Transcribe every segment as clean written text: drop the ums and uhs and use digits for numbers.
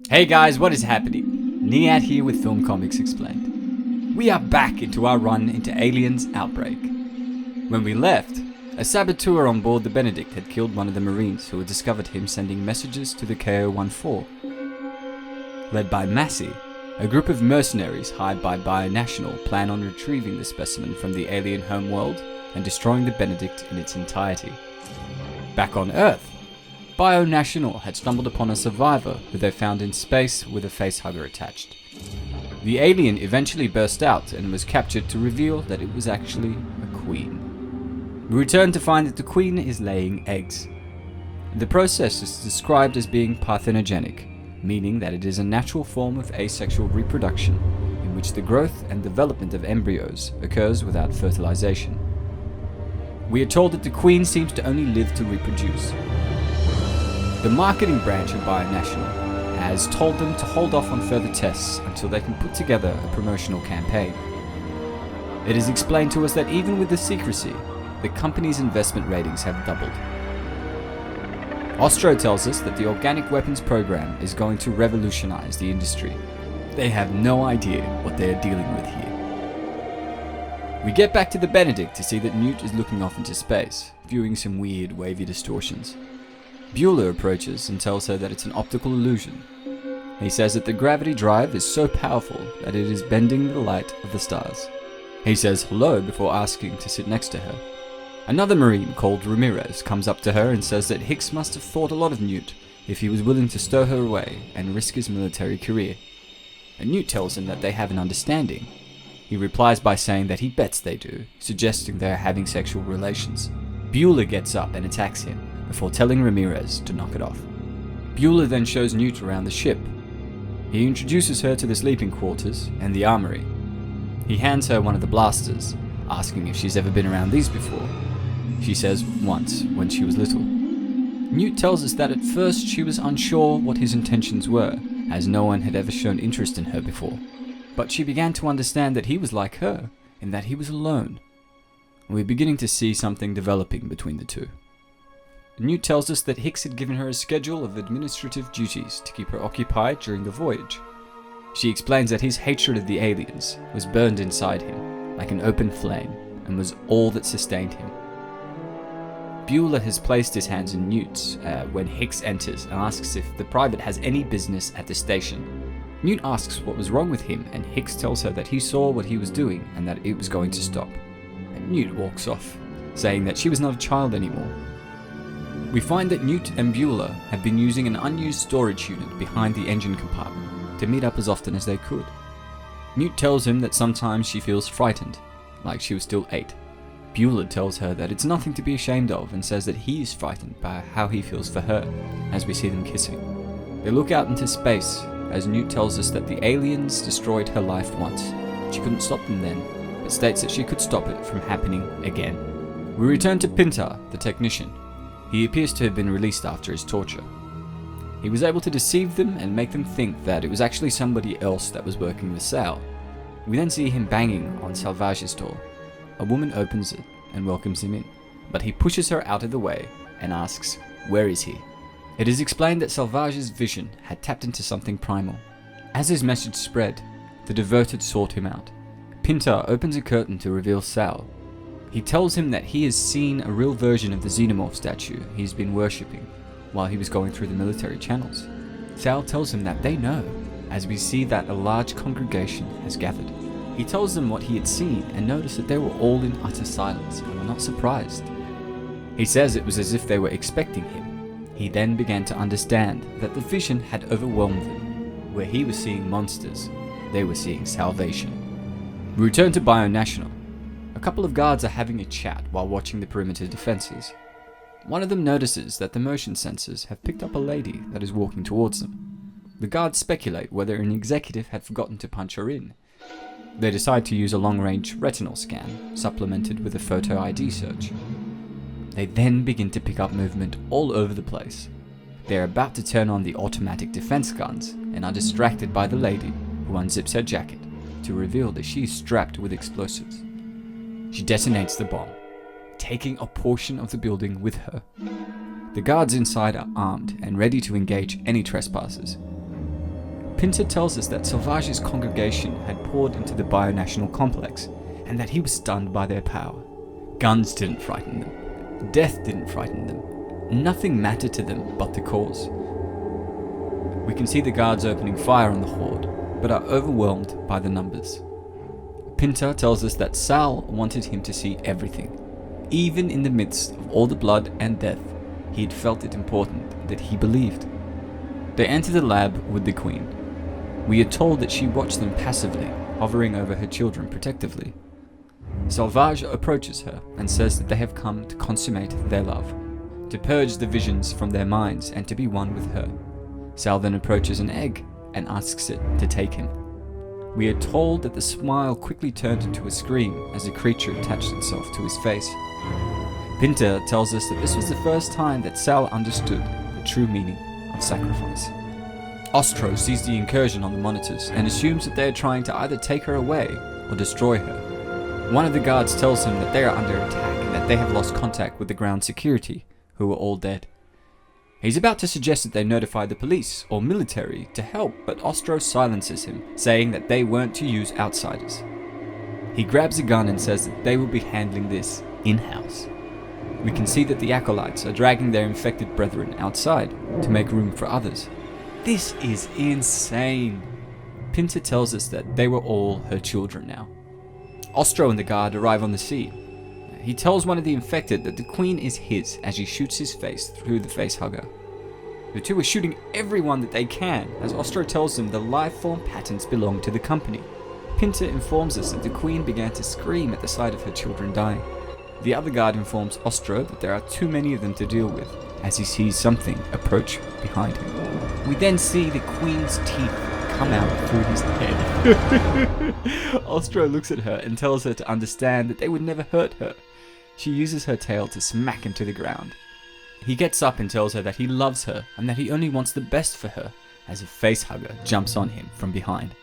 Hey guys, what is happening? Niat here with Film Comics Explained. We are back into our run into Aliens Outbreak. When we left, a saboteur on board the Benedict had killed one of the Marines who had discovered him sending messages to the KO-14. Led by Massey, a group of mercenaries hired by Bionational plan on retrieving the specimen from the alien homeworld and destroying the Benedict in its entirety. Back on Earth, Bionational had stumbled upon a survivor who they found in space with a facehugger attached. The alien eventually burst out and was captured to reveal that it was actually a queen. We return to find that the queen is laying eggs. The process is described as being parthenogenic, meaning that it is a natural form of asexual reproduction in which the growth and development of embryos occurs without fertilization. We are told that the queen seems to only live to reproduce. The marketing branch of Bionational has told them to hold off on further tests until they can put together a promotional campaign. It is explained to us that even with the secrecy, the company's investment ratings have doubled. Ostro tells us that the organic weapons program is going to revolutionize the industry. They have no idea what they are dealing with here. We get back to the Benedict to see that Newt is looking off into space, viewing some weird wavy distortions. Bueller approaches and tells her that it's an optical illusion. He says that the gravity drive is so powerful that it is bending the light of the stars. He says hello before asking to sit next to her. Another Marine called Ramirez comes up to her and says that Hicks must have thought a lot of Newt if he was willing to stow her away and risk his military career. And Newt tells him that they have an understanding. He replies by saying that he bets they do, suggesting they are having sexual relations. Bueller gets up and attacks him, before telling Ramirez to knock it off. Bueller then shows Newt around the ship. He introduces her to the sleeping quarters and the armory. He hands her one of the blasters, asking if she's ever been around these before. She says once, when she was little. Newt tells us that at first she was unsure what his intentions were, as no one had ever shown interest in her before. But she began to understand that he was like her, in that he was alone. We're beginning to see something developing between the two. Newt tells us that Hicks had given her a schedule of administrative duties to keep her occupied during the voyage. She explains that his hatred of the aliens was burned inside him, like an open flame, and was all that sustained him. Bueller has placed his hands in Newt's when Hicks enters and asks if the private has any business at the station. Newt asks what was wrong with him, and Hicks tells her that he saw what he was doing and that it was going to stop. And Newt walks off, saying that she was not a child anymore. We find that Newt and Bueller have been using an unused storage unit behind the engine compartment to meet up as often as they could. Newt tells him that sometimes she feels frightened, like she was still 8. Bueller tells her that it's nothing to be ashamed of and says that he is frightened by how he feels for her, as we see them kissing. They look out into space, as Newt tells us that the aliens destroyed her life once. She couldn't stop them then, but states that she could stop it from happening again. We return to Pintar, the technician. He appears to have been released after his torture. He was able to deceive them and make them think that it was actually somebody else that was working the cell. We then see him banging on Salvage's door. A woman opens it and welcomes him in, but he pushes her out of the way and asks, where is he? It is explained that Salvage's vision had tapped into something primal. As his message spread, the devoted sought him out. Pintar opens a curtain to reveal Sal. He tells him that he has seen a real version of the Xenomorph statue he's been worshipping while he was going through the military channels. Sal tells him that they know, as we see that a large congregation has gathered. He tells them what he had seen and noticed that they were all in utter silence and were not surprised. He says it was as if they were expecting him. He then began to understand that the vision had overwhelmed them. Where he was seeing monsters, they were seeing salvation. We return to Bionational. A couple of guards are having a chat while watching the perimeter defenses. One of them notices that the motion sensors have picked up a lady that is walking towards them. The guards speculate whether an executive had forgotten to punch her in. They decide to use a long-range retinal scan, supplemented with a photo ID search. They then begin to pick up movement all over the place. They are about to turn on the automatic defense guns and are distracted by the lady, who unzips her jacket to reveal that she is strapped with explosives. She detonates the bomb, taking a portion of the building with her. The guards inside are armed and ready to engage any trespassers. Pinter tells us that Sauvage's congregation had poured into the bionational complex, and that he was stunned by their power. Guns didn't frighten them. Death didn't frighten them. Nothing mattered to them but the cause. We can see the guards opening fire on the horde, but are overwhelmed by the numbers. Pinter tells us that Sal wanted him to see everything. Even in the midst of all the blood and death, he had felt it important that he believed. They enter the lab with the Queen. We are told that she watched them passively, hovering over her children protectively. Sauvage approaches her and says that they have come to consummate their love, to purge the visions from their minds and to be one with her. Sal then approaches an egg and asks it to take him. We are told that the smile quickly turned into a scream as the creature attached itself to his face. Pinter tells us that this was the first time that Sal understood the true meaning of sacrifice. Ostro sees the incursion on the monitors and assumes that they are trying to either take her away or destroy her. One of the guards tells him that they are under attack and that they have lost contact with the ground security, who are all dead. He's about to suggest that they notify the police or military to help, but Ostro silences him, saying that they weren't to use outsiders. He grabs a gun and says that they will be handling this in-house. We can see that the acolytes are dragging their infected brethren outside to make room for others. This is insane. Pinter tells us that they were all her children now. Ostro and the guard arrive on the scene. He tells one of the infected that the Queen is his as he shoots his face through the facehugger. The two are shooting everyone that they can as Ostro tells them the life form patterns belong to the company. Pinter informs us that the Queen began to scream at the sight of her children dying. The other guard informs Ostro that there are too many of them to deal with as he sees something approach behind him. We then see the Queen's teeth come out through his head. Ostro looks at her and tells her to understand that they would never hurt her. She uses her tail to smack him to the ground. He gets up and tells her that he loves her and that he only wants the best for her as a facehugger jumps on him from behind.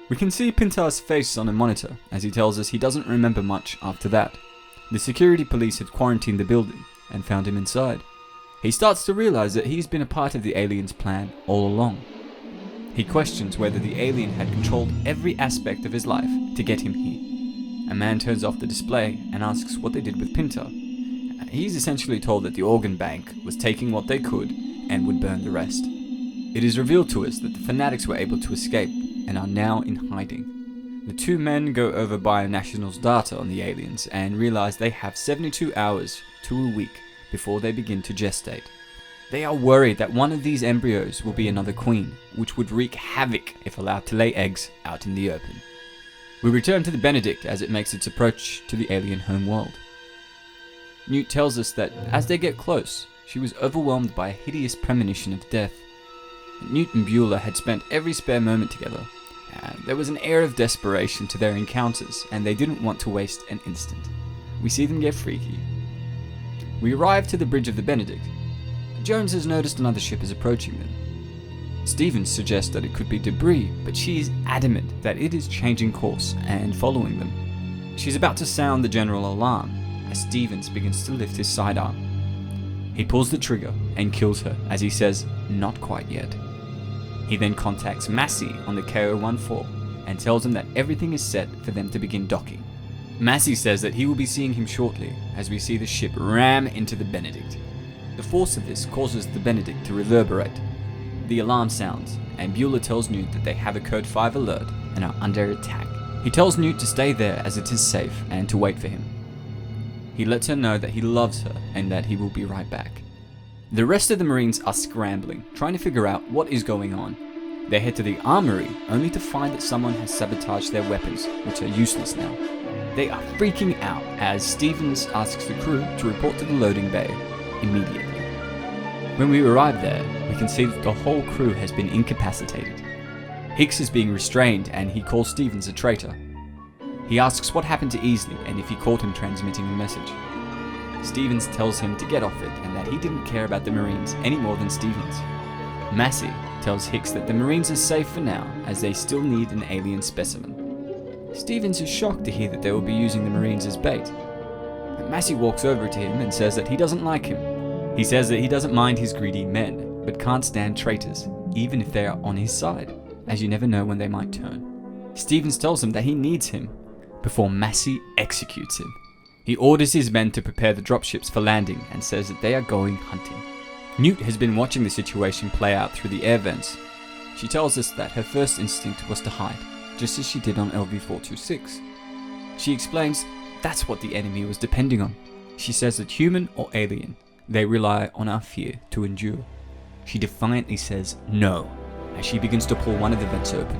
We can see Pintar's face on a monitor as he tells us he doesn't remember much after that. The security police had quarantined the building and found him inside. He starts to realize that he's been a part of the alien's plan all along. He questions whether the alien had controlled every aspect of his life to get him here. A man turns off the display and asks what they did with Pintar. He's essentially told that the organ bank was taking what they could and would burn the rest. It is revealed to us that the fanatics were able to escape and are now in hiding. The two men go over Bionational's data on the aliens and realize they have 72 hours to a week before they begin to gestate. They are worried that one of these embryos will be another queen, which would wreak havoc if allowed to lay eggs out in the open. We return to the Benedict as it makes its approach to the alien homeworld. Newt tells us that as they get close, she was overwhelmed by a hideous premonition of death. Newt and Beulah had spent every spare moment together. There was an air of desperation to their encounters, and they didn't want to waste an instant. We see them get freaky. We arrive to the bridge of the Benedict. Jones has noticed another ship is approaching them. Stevens suggests that it could be debris, but she is adamant that it is changing course and following them. She's about to sound the general alarm as Stevens begins to lift his sidearm. He pulls the trigger and kills her as he says, "Not quite yet." He then contacts Massey on the KO-14 and tells him that everything is set for them to begin docking. Massey says that he will be seeing him shortly as we see the ship ram into the Benedict. The force of this causes the Benedict to reverberate. The alarm sounds, and Beulah tells Newt that they have a Code 5 alert and are under attack. He tells Newt to stay there as it is safe and to wait for him. He lets her know that he loves her and that he will be right back. The rest of the Marines are scrambling, trying to figure out what is going on. They head to the armory only to find that someone has sabotaged their weapons, which are useless now. They are freaking out as Stevens asks the crew to report to the loading bay immediately. When we arrive there, we can see that the whole crew has been incapacitated. Hicks is being restrained and he calls Stevens a traitor. He asks what happened to Easley and if he caught him transmitting a message. Stevens tells him to get off it and that he didn't care about the Marines any more than Stevens. Massey tells Hicks that the Marines are safe for now as they still need an alien specimen. Stevens is shocked to hear that they will be using the Marines as bait. Massey walks over to him and says that he doesn't like him. He says that he doesn't mind his greedy men, but can't stand traitors, even if they are on his side. as you never know when they might turn. Stevens tells him that he needs him before Massey executes him. He orders his men to prepare the dropships for landing and says that they are going hunting. Newt has been watching the situation play out through the air vents. She tells us that her first instinct was to hide, just as she did on LV-426. She explains that's what the enemy was depending on. She says that human or alien, they rely on our fear to endure. She defiantly says no, as she begins to pull one of the vents open.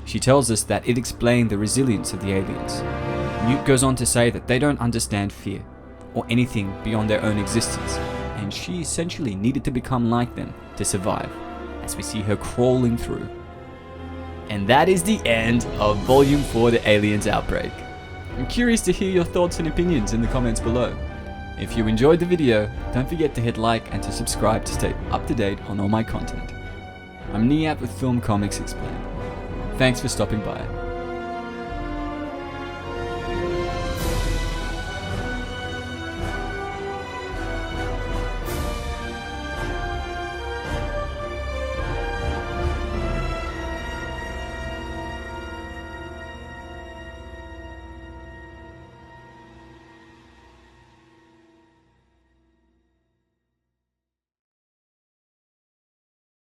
She tells us that it explained the resilience of the aliens. Newt goes on to say that they don't understand fear, or anything beyond their own existence, and she essentially needed to become like them to survive, as we see her crawling through. And that is the end of Volume 4, The Aliens Outbreak. I'm curious to hear your thoughts and opinions in the comments below. If you enjoyed the video, don't forget to hit like and to subscribe to stay up to date on all my content. I'm Niat with Film Comics Explained. Thanks for stopping by.